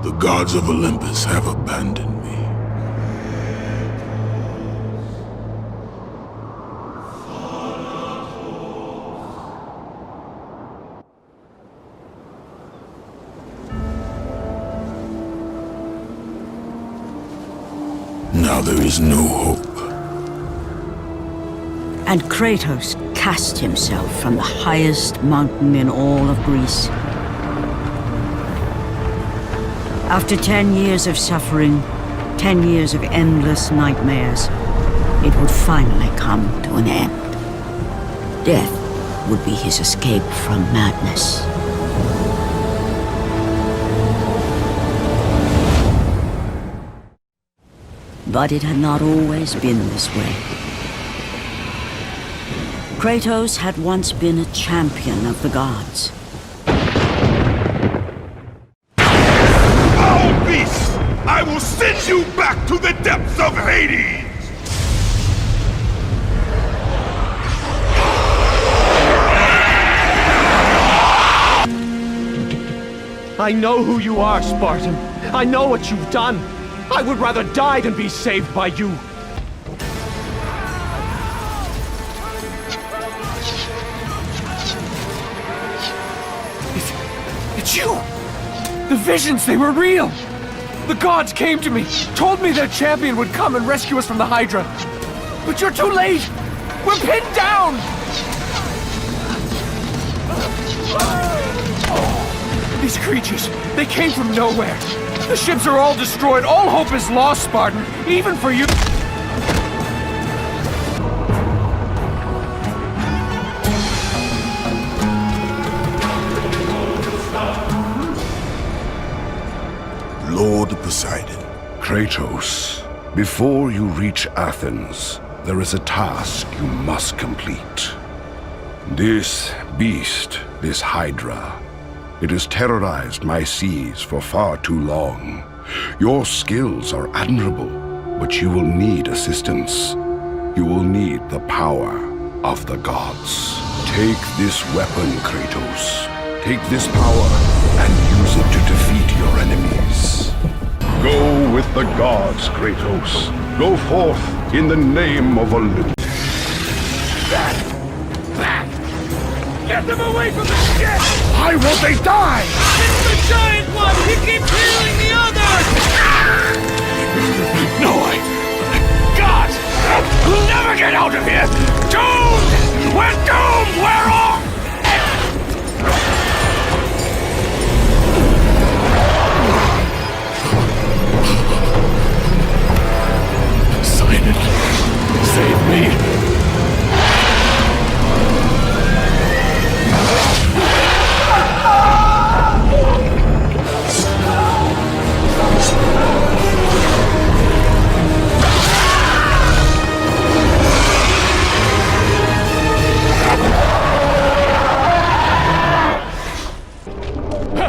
The gods of Olympus have abandoned me. Now there is no hope. And Kratos cast himself from the highest mountain in all of Greece. After 10 years of suffering, 10 years of endless nightmares, it would finally come to an end. Death would be his escape from madness. But it had not always been this way. Kratos had once been a champion of the gods. Foul beast! I will send you back to the depths of Hades! I know who you are, Spartan. I know what you've done. I would rather die than be saved by you. It's you! The visions, they were real! The gods came to me, told me their champion would come and rescue us from the Hydra. But you're too late! We're pinned down! These creatures, they came from nowhere. The ships are all destroyed. All hope is lost, Spartan. Even for you. Lord Poseidon. Kratos, before you reach Athens, there is a task you must complete. This beast, this Hydra, it has terrorized my seas for far too long. Your skills are admirable, but you will need assistance. You will need the power of the gods. Take this weapon, Kratos. Take this power and use it to defeat your enemies. Go with the gods, Kratos. Go forth in the name of Olympus. Back! Get them away from the ship! Why won't they die? It's the giant one! He keeps healing the others! No way! God! We'll never get out of here! Doomed! We're doomed! We're off! Poseidon, save me!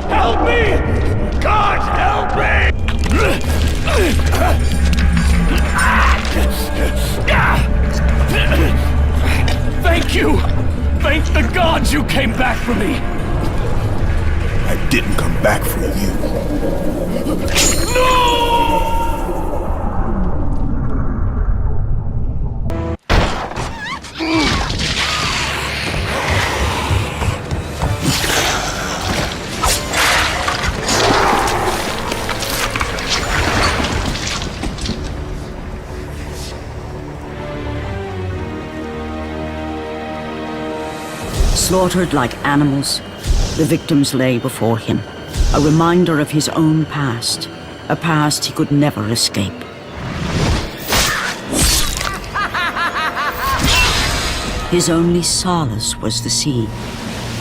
Help me! God, help me! Thank you! Thank the gods you came back for me! I didn't come back for you. No! Slaughtered like animals, the victims lay before him, a reminder of his own past, a past he could never escape. His only solace was the sea,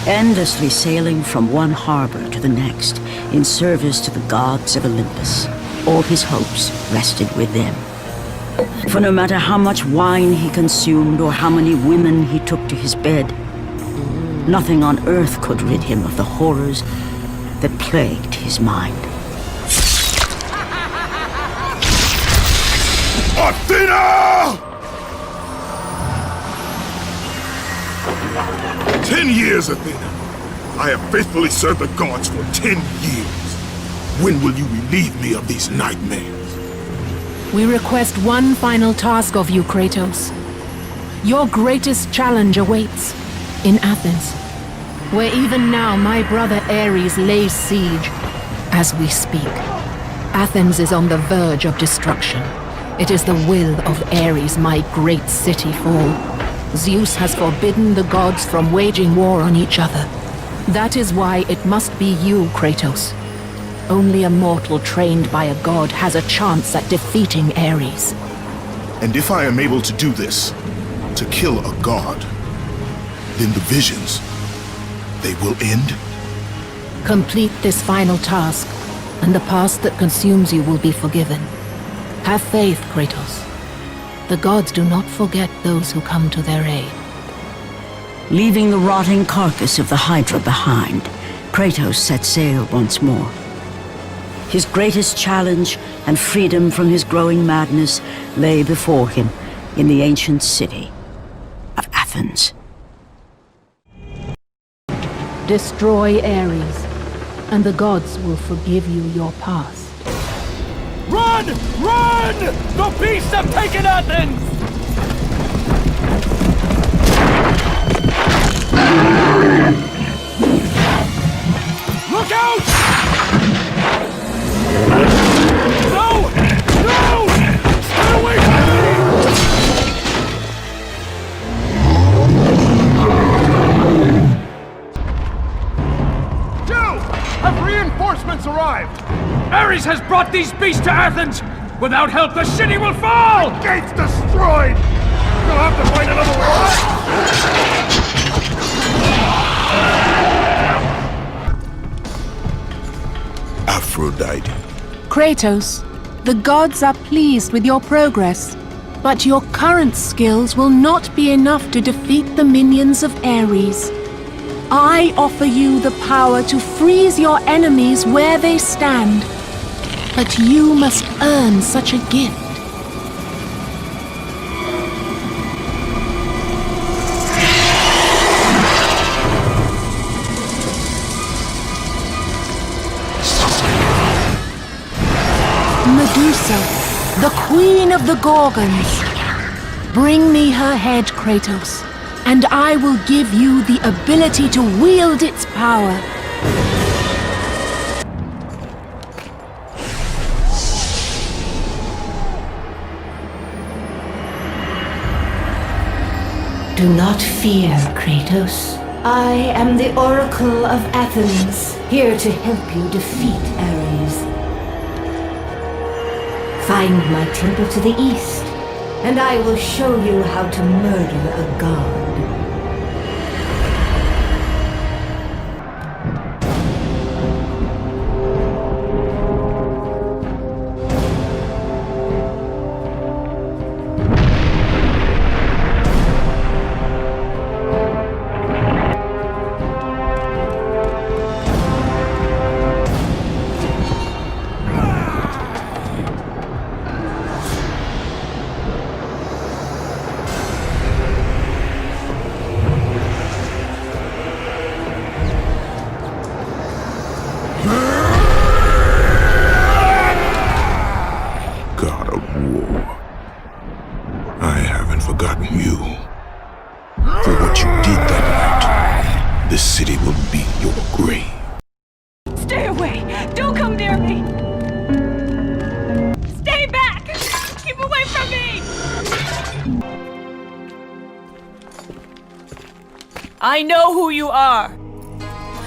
endlessly sailing from one harbor to the next in service to the gods of Olympus. All his hopes rested with them. For no matter how much wine he consumed or how many women he took to his bed, nothing on earth could rid him of the horrors that plagued his mind. Athena! 10 years, Athena. I have faithfully served the gods for 10 years. When will you relieve me of these nightmares? We request one final task of you, Kratos. Your greatest challenge awaits in Athens, where even now my brother Ares lays siege as we speak. Athens is on the verge of destruction. It is the will of Ares my great city fall. Zeus has forbidden the gods from waging war on each other. That is why it must be you, Kratos. Only a mortal trained by a god has a chance at defeating Ares. And if I am able to do this, to kill a god, then the visions, they will end? Complete this final task, and the past that consumes you will be forgiven. Have faith, Kratos. The gods do not forget those who come to their aid. Leaving the rotting carcass of the Hydra behind, Kratos set sail once more. His greatest challenge and freedom from his growing madness lay before him in the ancient city of Athens. Destroy Ares, and the gods will forgive you your past. Run! Run! The beasts have taken Athens! Look out! No! No! Stay away from me! Joe! Have reinforcements arrived? Ares has brought these beasts to Athens! Without help, the city will fall! Gates destroyed! You'll have to find another way out! Aphrodite. Kratos, the gods are pleased with your progress, but your current skills will not be enough to defeat the minions of Ares. I offer you the power to freeze your enemies where they stand, but you must earn such a gift. Medusa, the queen of the Gorgons. Bring me her head, Kratos, and I will give you the ability to wield its power. Do not fear, Kratos. I am the Oracle of Athens, here to help you defeat Ares. Find my temple to the east, and I will show you how to murder a god. God of war. I haven't forgotten you. For what you did that night, this city will be your grave. Stay away! Don't come near me! Stay back! Keep away from me! I know who you are!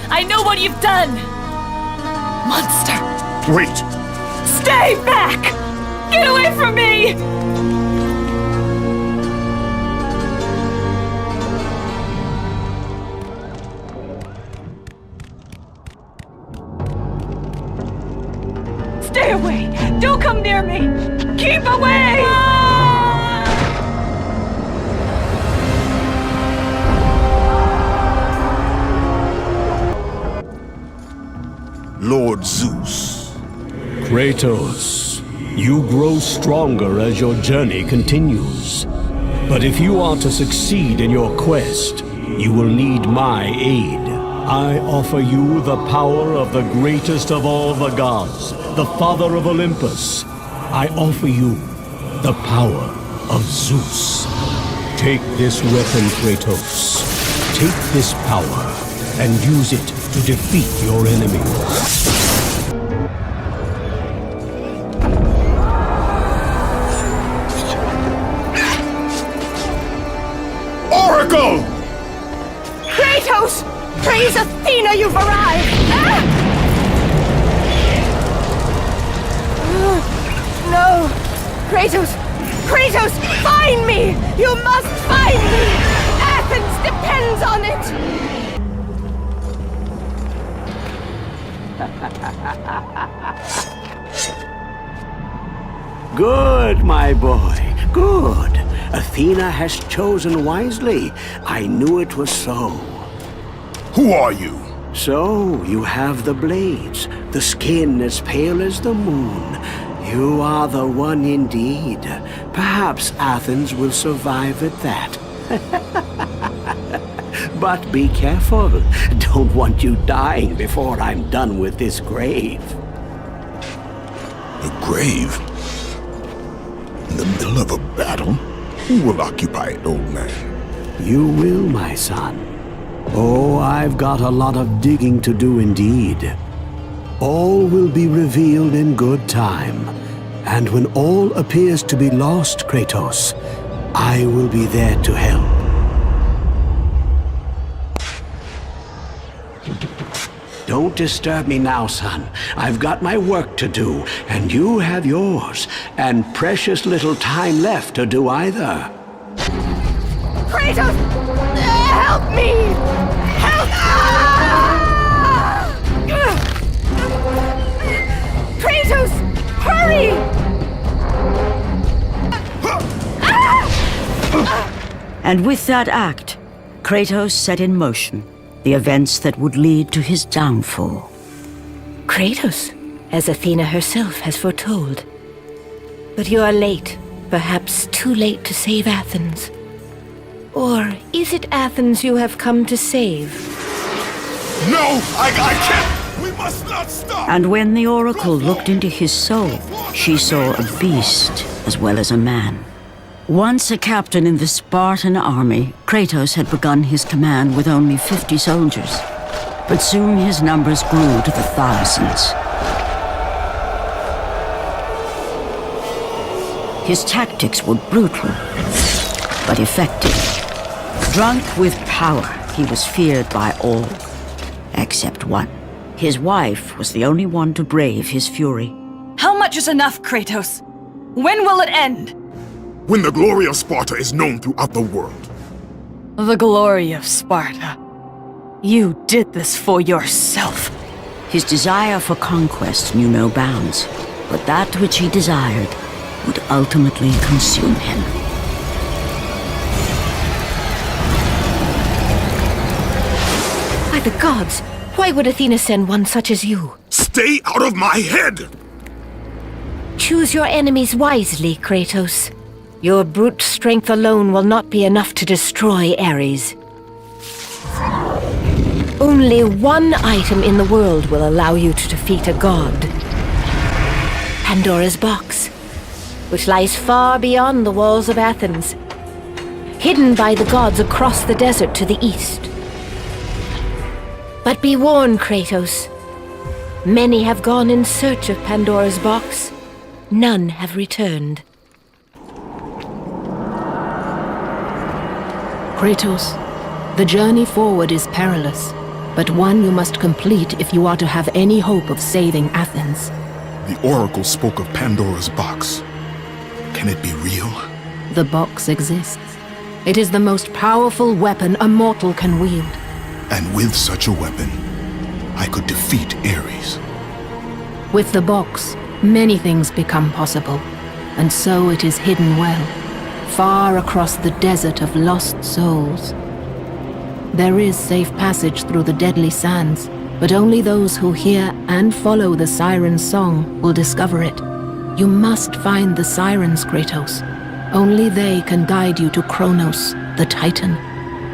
I know what you've done! Monster! Wait! Stay back! Get away from me! Stay away! Don't come near me! Keep away! Lord Zeus. Kratos, you grow stronger as your journey continues. But if you are to succeed in your quest, you will need my aid. I offer you the power of the greatest of all the gods, the father of Olympus. I offer you the power of Zeus. Take this weapon, Kratos. Take this power and use it to defeat your enemies. Oracle! Kratos! Praise Athena, you've arrived! Ah! No! Kratos! Kratos! Find me! You must find me! Athens depends on it! Good, my boy. Good. Athena has chosen wisely. I knew it was so. Who are you? So, you have the blades, the skin as pale as the moon. You are the one indeed. Perhaps Athens will survive at that. But be careful. Don't want you dying before I'm done with this grave. A grave? In the middle of a battle? Who will occupy it, old man? You will, my son. Oh, I've got a lot of digging to do indeed. All will be revealed in good time. And when all appears to be lost, Kratos, I will be there to help. Don't disturb me now, son. I've got my work to do, and you have yours, and precious little time left to do either. Kratos! Help me! Help! Kratos! Hurry! And with that act, Kratos set in motion the events that would lead to his downfall. Kratos, as Athena herself has foretold. But you are late, perhaps too late to save Athens. Or is it Athens you have come to save? No! I can't! We must not stop! And when the Oracle looked into his soul, she saw a beast as well as a man. Once a captain in the Spartan army, Kratos had begun his command with only 50 soldiers. But soon his numbers grew to the thousands. His tactics were brutal, but effective. Drunk with power, he was feared by all, except one. His wife was the only one to brave his fury. How much is enough, Kratos? When will it end? When the glory of Sparta is known throughout the world. The glory of Sparta. You did this for yourself. His desire for conquest knew no bounds, but that which he desired would ultimately consume him. By the gods, why would Athena send one such as you? Stay out of my head! Choose your enemies wisely, Kratos. Your brute strength alone will not be enough to destroy Ares. Only one item in the world will allow you to defeat a god. Pandora's box, which lies far beyond the walls of Athens, hidden by the gods across the desert to the east. But be warned, Kratos. Many have gone in search of Pandora's box. None have returned. Kratos, the journey forward is perilous, but one you must complete if you are to have any hope of saving Athens. The Oracle spoke of Pandora's box. Can it be real? The box exists. It is the most powerful weapon a mortal can wield. And with such a weapon, I could defeat Ares. With the box, many things become possible, and so it is hidden well, far across the desert of lost souls. There is safe passage through the deadly sands, but only those who hear and follow the siren's song will discover it. You must find the sirens, Kratos. Only they can guide you to Kronos, the Titan.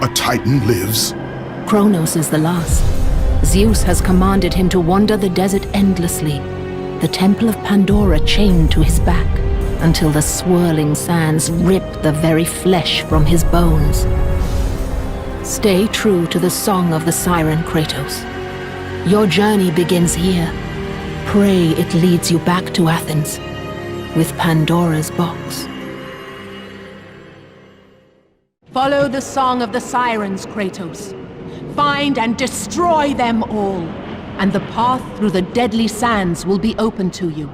A Titan lives? Kronos is the last. Zeus has commanded him to wander the desert endlessly, the temple of Pandora chained to his back, until the swirling sands rip the very flesh from his bones. Stay true to the song of the siren, Kratos. Your journey begins here. Pray it leads you back to Athens, with Pandora's box. Follow the song of the sirens, Kratos. Find and destroy them all, and the path through the deadly sands will be open to you.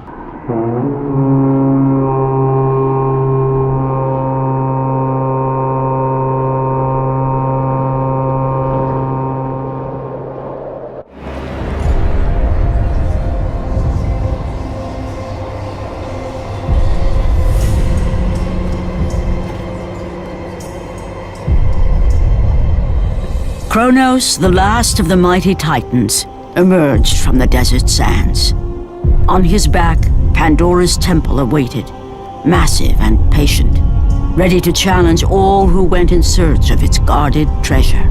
Kronos, the last of the mighty Titans, emerged from the desert sands. On his back, Pandora's temple awaited, massive and patient, ready to challenge all who went in search of its guarded treasure.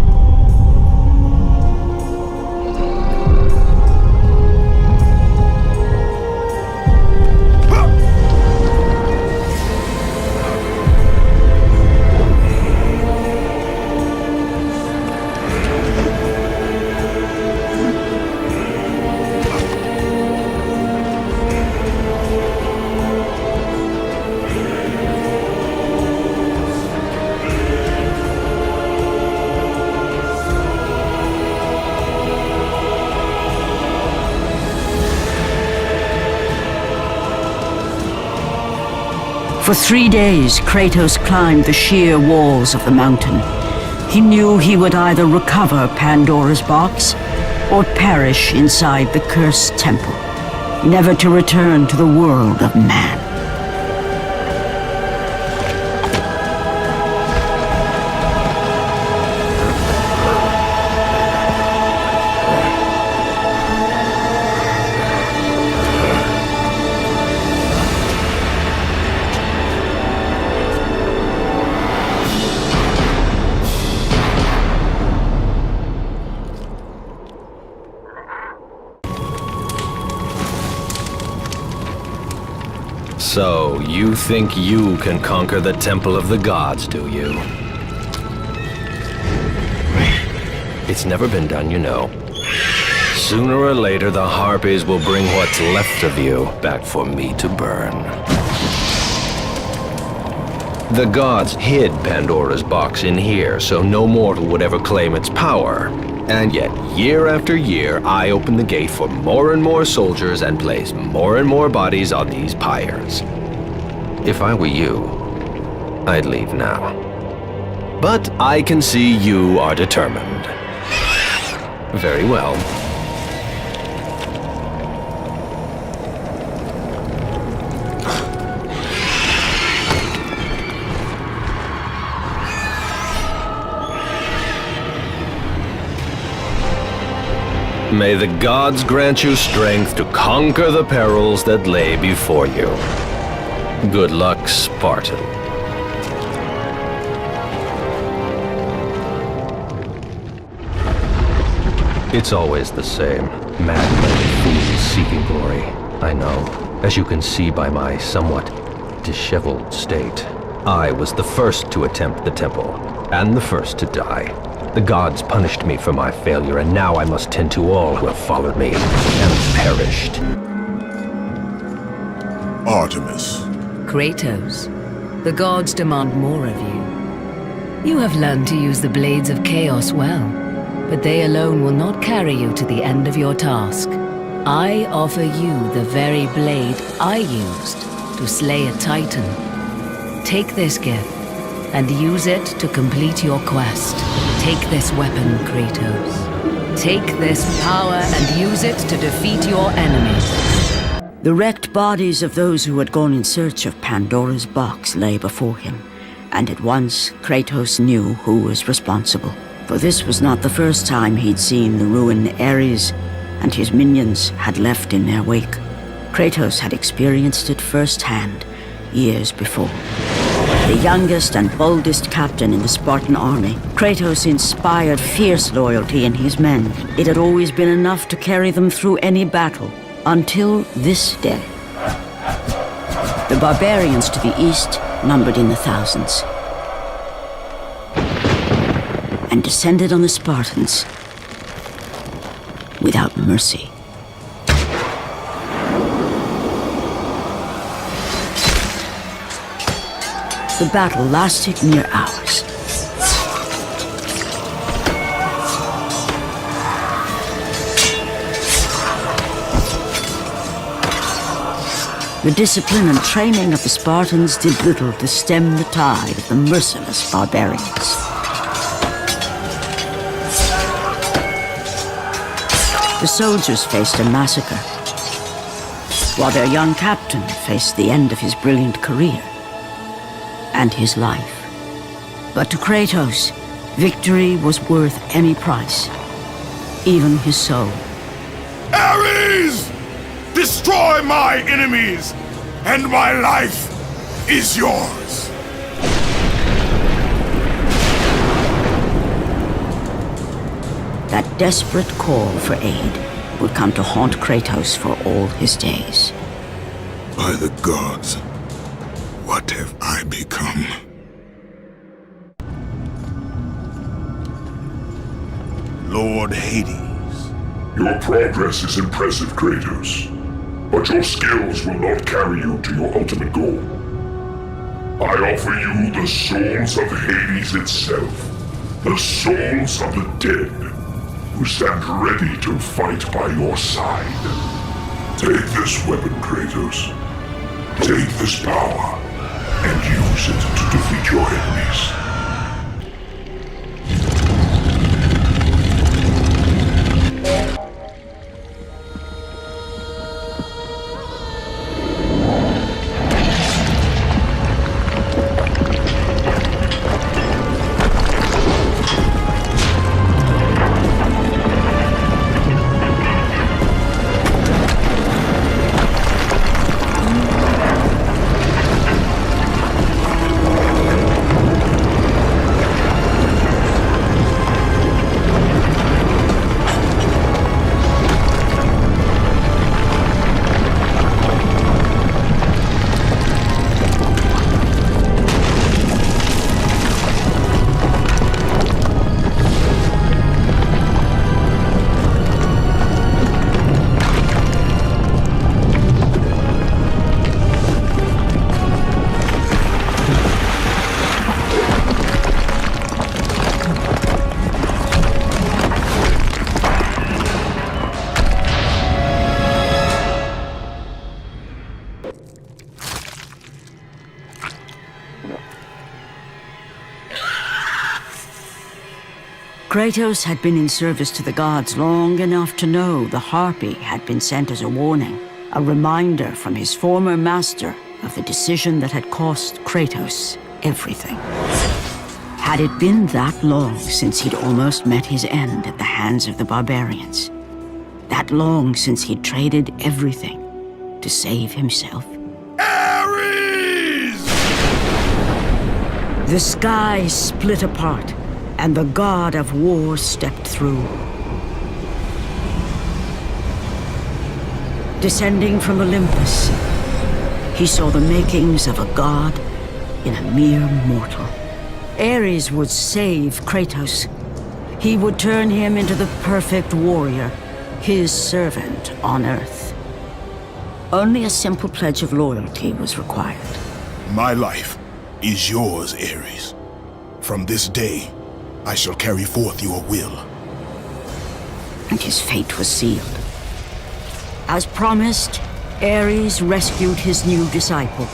For 3 days, Kratos climbed the sheer walls of the mountain. He knew he would either recover Pandora's box or perish inside the cursed temple, never to return to the world of man. So, you think you can conquer the Temple of the Gods, do you? It's never been done, you know. Sooner or later, the Harpies will bring what's left of you back for me to burn. The gods hid Pandora's box in here, so no mortal would ever claim its power. And yet, year after year, I open the gate for more and more soldiers and place more and more bodies on these pyres. If I were you, I'd leave now. But I can see you are determined. Very well. May the gods grant you strength to conquer the perils that lay before you. Good luck, Spartan. It's always the same. Madmen, fools seeking glory. I know, as you can see by my somewhat disheveled state. I was the first to attempt the temple, and the first to die. The gods punished me for my failure, and now I must tend to all who have followed me and perished. Artemis. Kratos, the gods demand more of you. You have learned to use the blades of chaos well, but they alone will not carry you to the end of your task. I offer you the very blade I used to slay a Titan. Take this gift and use it to complete your quest. Take this weapon, Kratos. Take this power and use it to defeat your enemies. The wrecked bodies of those who had gone in search of Pandora's box lay before him, and at once Kratos knew who was responsible. For this was not the first time he'd seen the ruin Ares and his minions had left in their wake. Kratos had experienced it firsthand years before. The youngest and boldest captain in the Spartan army, Kratos inspired fierce loyalty in his men. It had always been enough to carry them through any battle, until this day. The barbarians to the east numbered in the thousands, and descended on the Spartans without mercy. The battle lasted near hours. The discipline and training of the Spartans did little to stem the tide of the merciless barbarians. The soldiers faced a massacre, while their young captain faced the end of his brilliant career and his life. But to Kratos, victory was worth any price, even his soul. Ares! Destroy my enemies, and my life is yours. That desperate call for aid would come to haunt Kratos for all his days. By the gods, what have I become? Lord Hades. Your progress is impressive, Kratos. But your skills will not carry you to your ultimate goal. I offer you the souls of Hades itself. The souls of the dead, who stand ready to fight by your side. Take this weapon, Kratos. Take this power, and use it to defeat your enemies. Kratos had been in service to the gods long enough to know the Harpy had been sent as a warning, a reminder from his former master of the decision that had cost Kratos everything. Had it been that long since he'd almost met his end at the hands of the barbarians? That long since he'd traded everything to save himself? Ares! The sky split apart, and the god of war stepped through. Descending from Olympus, he saw the makings of a god in a mere mortal. Ares would save Kratos. He would turn him into the perfect warrior, his servant on Earth. Only a simple pledge of loyalty was required. My life is yours, Ares. From this day, I shall carry forth your will. And his fate was sealed. As promised, Ares rescued his new disciple,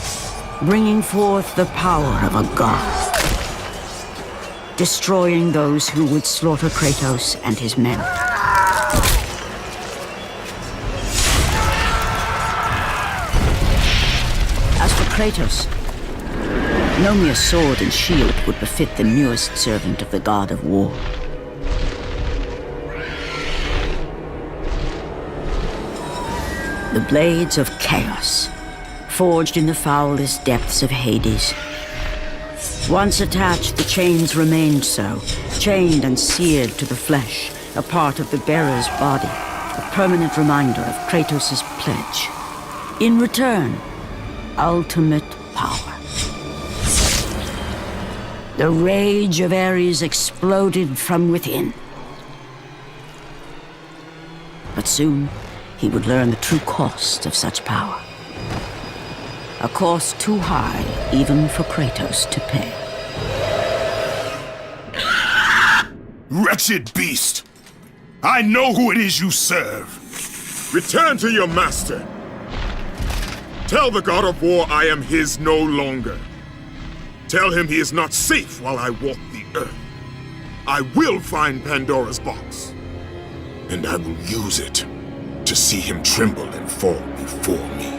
bringing forth the power of a god, destroying those who would slaughter Kratos and his men. As for Kratos, no mere sword and shield would befit the newest servant of the god of war. The blades of chaos, forged in the foulest depths of Hades, Once attached, the chains remained so, chained and seared to the flesh, a part of the bearer's body, a permanent reminder of Kratos' pledge. In return, ultimate power. The rage of Ares exploded from within. But soon, he would learn the true cost of such power. A cost too high even for Kratos to pay. Wretched beast! I know who it is you serve! Return to your master! Tell the god of war I am his no longer. Tell him he is not safe while I walk the earth. I will find Pandora's box. And I will use it to see him tremble and fall before me.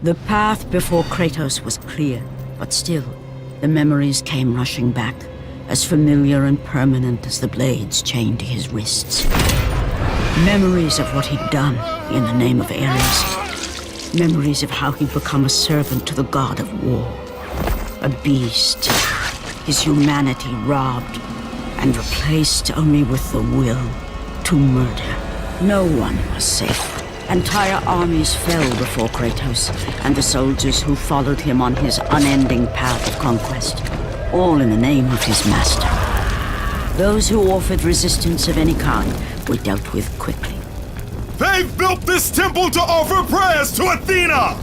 The path before Kratos was clear, but still, the memories came rushing back, as familiar and permanent as the blades chained to his wrists. Memories of what he'd done in the name of Ares. Memories of how he'd become a servant to the god of war. A beast, his humanity robbed and replaced only with the will to murder. No one was safe. Entire armies fell before Kratos and the soldiers who followed him on his unending path of conquest, all in the name of his master. Those who offered resistance of any kind were dealt with quickly. They've built this temple to offer prayers to Athena!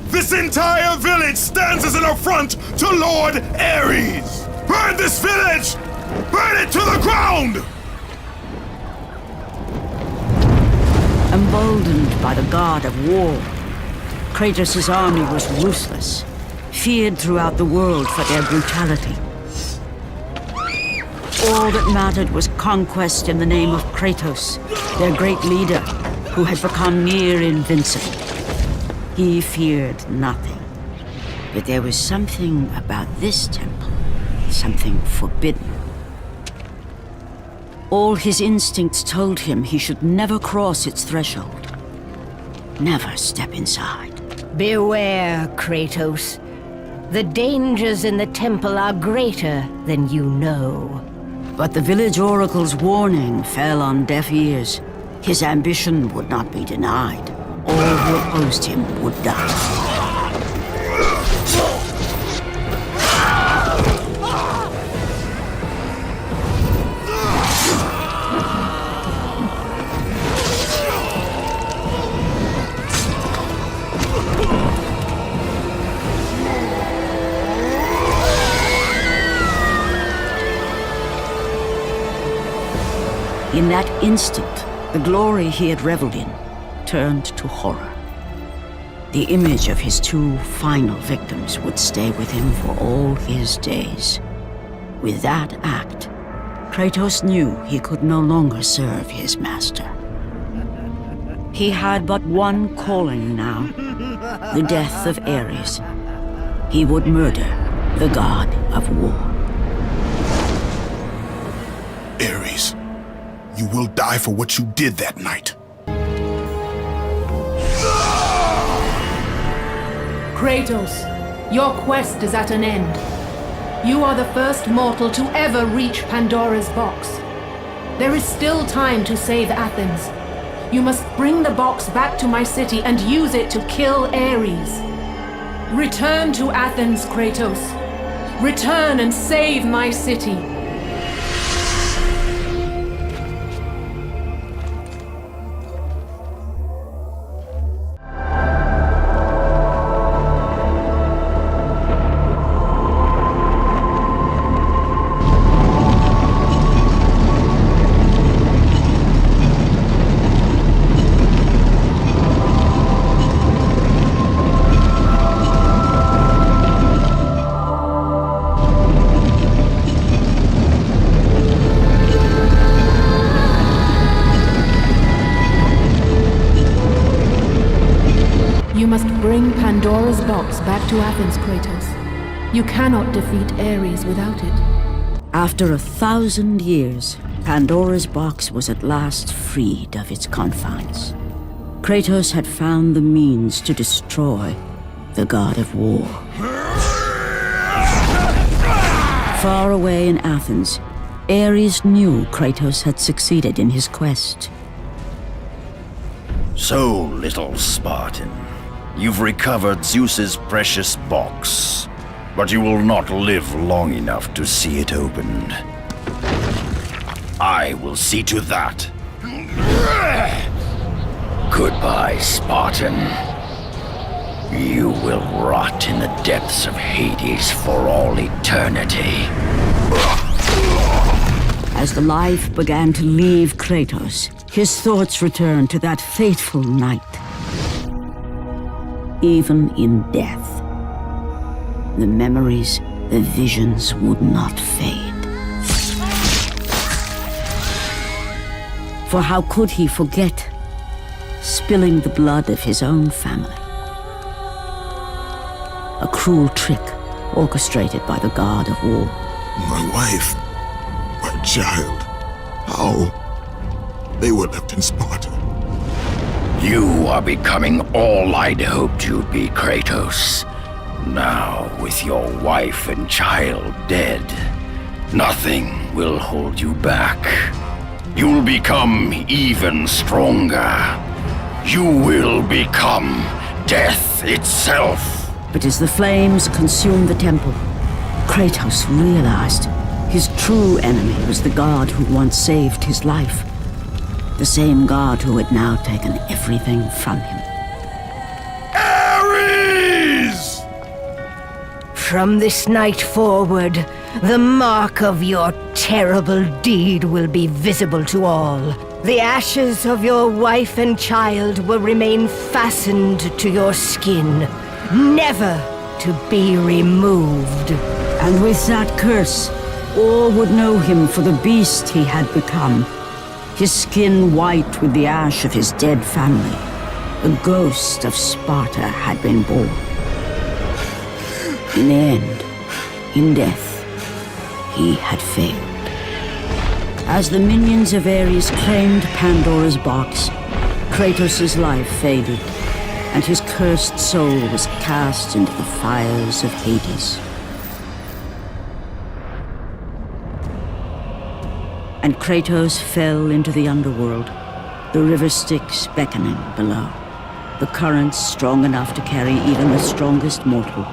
This entire village stands as an affront to Lord Ares! Burn this village! Burn it to the ground! Emboldened by the god of war, Kratos' army was ruthless, feared throughout the world for their brutality. All that mattered was conquest in the name of Kratos, their great leader, who had become near invincible. He feared nothing. But there was something about this temple, something forbidden. All his instincts told him he should never cross its threshold. Never step inside. Beware, Kratos. The dangers in the temple are greater than you know. But the village oracle's warning fell on deaf ears. His ambition would not be denied. All who opposed him would die. In that instant, the glory he had reveled in turned to horror. The image of his two final victims would stay with him for all his days. With that act, Kratos knew he could no longer serve his master. He had but one calling now, the death of Ares. He would murder the god of war. Ares, you will die for what you did that night. Kratos, your quest is at an end. You are the first mortal to ever reach Pandora's box. There is still time to save Athens. You must bring the box back to my city and use it to kill Ares. Return to Athens, Kratos. Return and save my city. You must bring Pandora's box back to Athens, Kratos. You cannot defeat Ares without it. After 1,000 years, Pandora's box was at last freed of its confines. Kratos had found the means to destroy the god of war. Far away in Athens, Ares knew Kratos had succeeded in his quest. So, little Spartan, you've recovered Zeus's precious box, but you will not live long enough to see it opened. I will see to that. Goodbye, Spartan. You will rot in the depths of Hades for all eternity. As the life began to leave Kratos, his thoughts returned to that fateful night. Even in death, the memories, the visions would not fade. For how could he forget spilling the blood of his own family? A cruel trick orchestrated by the god of war. My wife, my child, how? They were left in Sparta. You are becoming all I'd hoped you'd be, Kratos. Now, with your wife and child dead, nothing will hold you back. You'll become even stronger. You will become death itself. But as the flames consumed the temple, Kratos realized his true enemy was the god who once saved his life. The same god who had now taken everything from him. Ares! From this night forward, the mark of your terrible deed will be visible to all. The ashes of your wife and child will remain fastened to your skin, never to be removed. And with that curse, all would know him for the beast he had become. His skin white with the ash of his dead family. The ghost of Sparta had been born. In the end, in death, he had failed. As the minions of Ares claimed Pandora's box, Kratos' life faded, and his cursed soul was cast into the fires of Hades. And Kratos fell into the underworld, the river Styx beckoning below, the currents strong enough to carry even the strongest mortal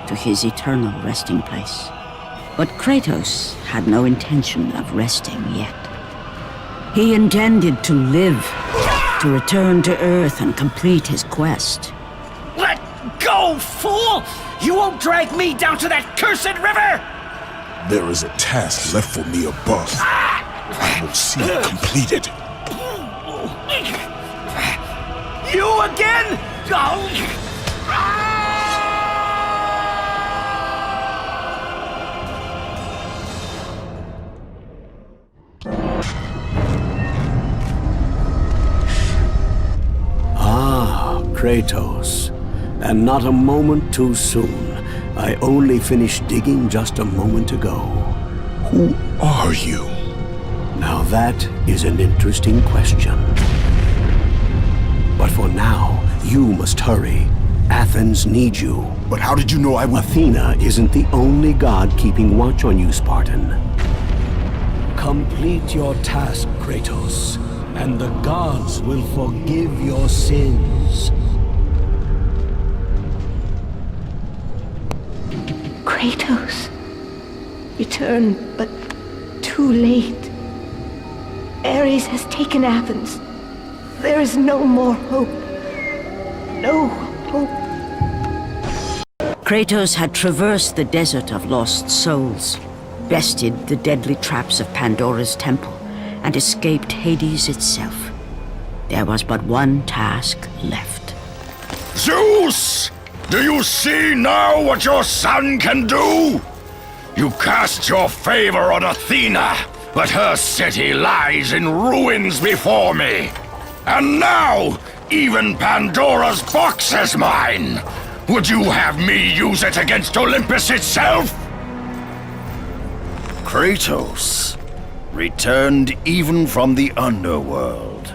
to his eternal resting place. But Kratos had no intention of resting yet. He intended to live, to return to Earth and complete his quest. Let go, fool! You won't drag me down to that cursed river! There is a task left for me above. I will see it completed. You again? Kratos, and not a moment too soon. I only finished digging just a moment ago. Who are you? Now that is an interesting question. But for now, you must hurry. Athens needs you. But how did you know I would... Athena isn't the only god keeping watch on you, Spartan. Complete your task, Kratos, and the gods will forgive your sins. Kratos, return, but too late. Ares has taken Athens. There is no more hope. No hope. Kratos had traversed the desert of lost souls, bested the deadly traps of Pandora's temple, and escaped Hades itself. There was but one task left. Zeus! Do you see now what your son can do? You cast your favor on Athena, but her city lies in ruins before me. And now, even Pandora's box is mine. Would you have me use it against Olympus itself? Kratos, returned even from the underworld.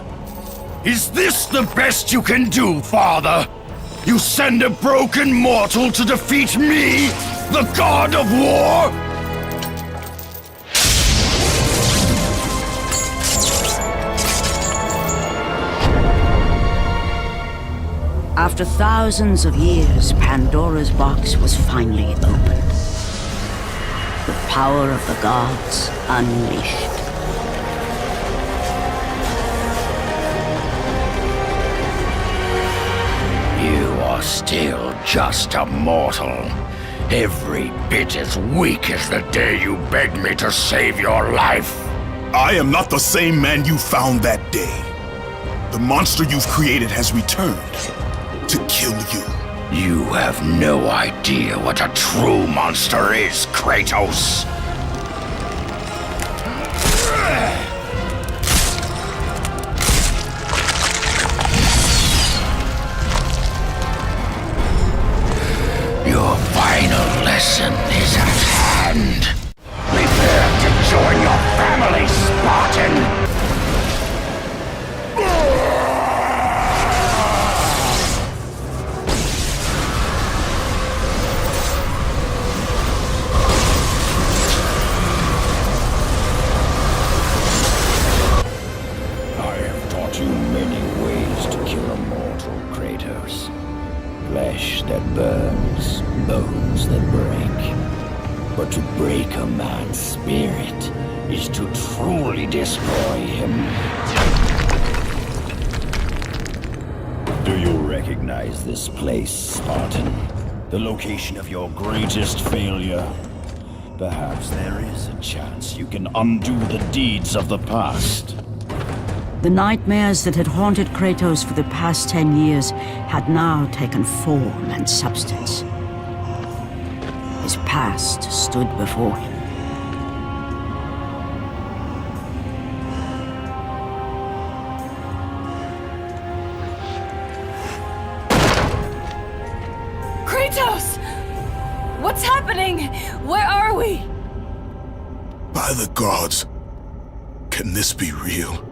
Is this the best you can do, father? You send a broken mortal to defeat me, the god of war? After thousands of years, Pandora's box was finally opened. The power of the gods unleashed. You are still just a mortal. Every bit as weak as the day you begged me to save your life. I am not the same man you found that day. The monster you've created has returned to kill you. You have no idea what a true monster is, Kratos. Your final lesson is at hand. Prepare to join your family, Spartan! I have taught you many ways to kill a mortal, Kratos. Flesh that burns, bones that break. But to break a man's spirit is to truly destroy him. Do you recognize this place, Spartan? The location of your greatest failure? Perhaps there is a chance you can undo the deeds of the past. The nightmares that had haunted Kratos for the past 10 years had now taken form and substance. His past stood before him. Kratos! What's happening? Where are we? By the gods, can this be real?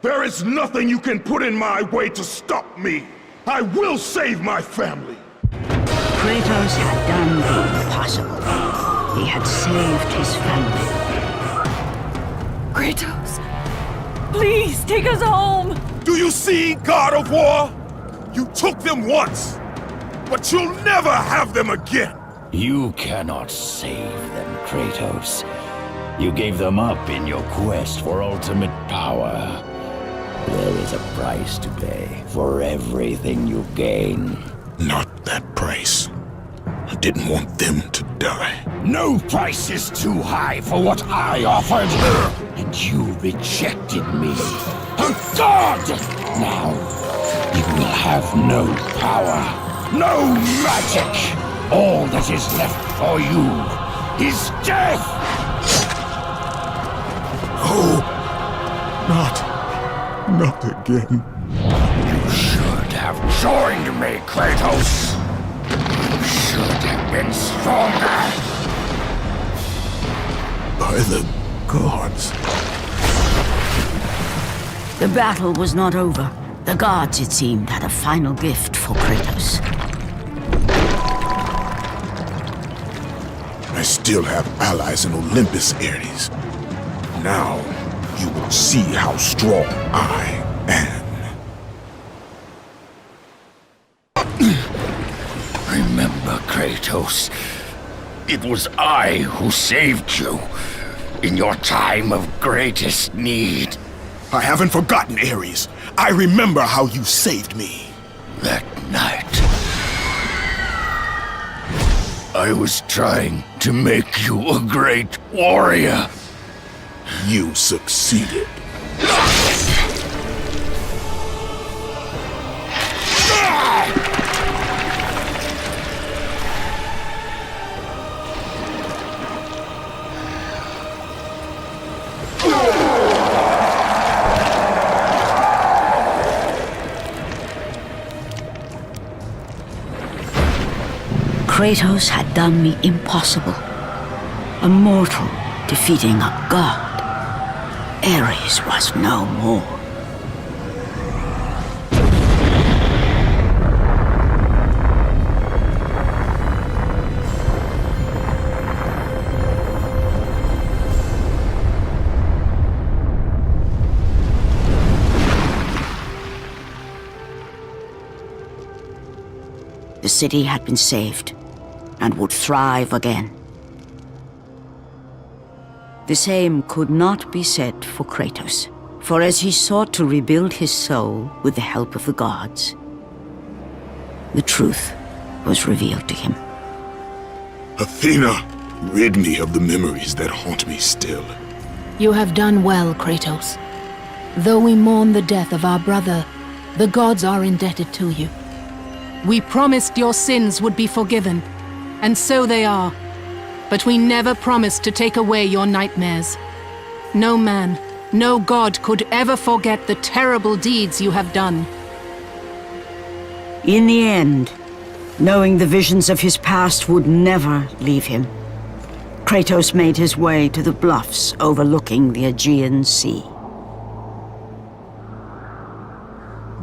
There is nothing you can put in my way to stop me. I will save my family. Kratos had done the impossible. He had saved his family. Kratos, please take us home. Do you see, God of War? You took them once, but you'll never have them again. You cannot save them, Kratos. You gave them up in your quest for ultimate power. There is a price to pay for everything you gain. Not that price. I didn't want them to die. No price is too high for what I offered. And you rejected me. A god! Now, you will have no power, no magic. All that is left for you is death! Oh, not again. You should have joined me, Kratos. You should have been stronger. By the gods. The battle was not over. The gods, it seemed, had a final gift for Kratos. I still have allies in Olympus, Ares. Now, you will see how strong I am. Remember, Kratos, it was I who saved you in your time of greatest need. I haven't forgotten, Ares. I remember how you saved me. That night, I was trying to make you a great warrior. You succeeded. Kratos had done the impossible. A mortal defeating a god. Ares was no more. city had been saved and would thrive again. The same could not be said for Kratos, for as he sought to rebuild his soul with the help of the gods, the truth was revealed to him. Athena, rid me of the memories that haunt me still. You have done well, Kratos. Though we mourn the death of our brother, the gods are indebted to you. We promised your sins would be forgiven, and so they are. But we never promised to take away your nightmares. No man, no god could ever forget the terrible deeds you have done. In the end, knowing the visions of his past would never leave him, Kratos made his way to the bluffs overlooking the Aegean Sea.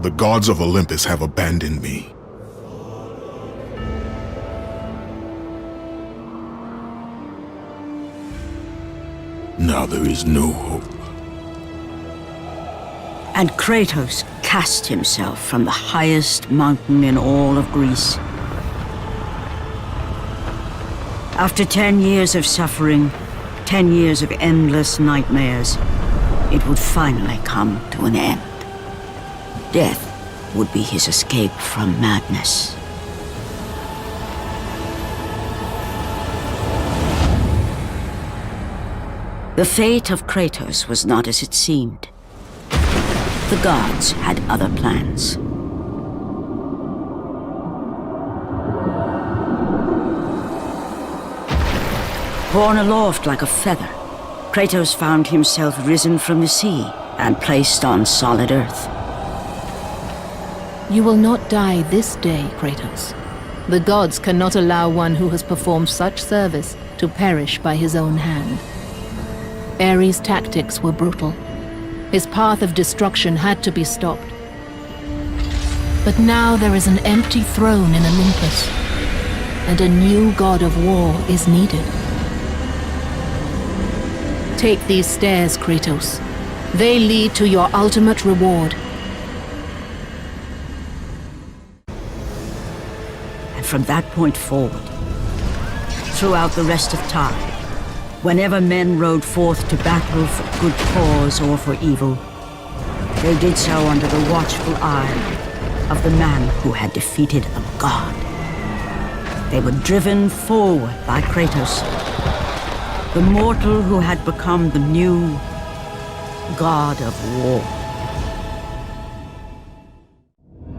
The gods of Olympus have abandoned me. Now there is no hope. And Kratos cast himself from the highest mountain in all of Greece. After 10 years of suffering, 10 years of endless nightmares, it would finally come to an end. Death would be his escape from madness. The fate of Kratos was not as it seemed. The gods had other plans. Borne aloft like a feather, Kratos found himself risen from the sea and placed on solid earth. You will not die this day, Kratos. The gods cannot allow one who has performed such service to perish by his own hand. Ares' tactics were brutal. His path of destruction had to be stopped. But now there is an empty throne in Olympus, and a new god of war is needed. Take these stairs, Kratos. They lead to your ultimate reward. And from that point forward, throughout the rest of time, whenever men rode forth to battle for good cause or for evil, they did so under the watchful eye of the man who had defeated a god. They were driven forward by Kratos, the mortal who had become the new god of war.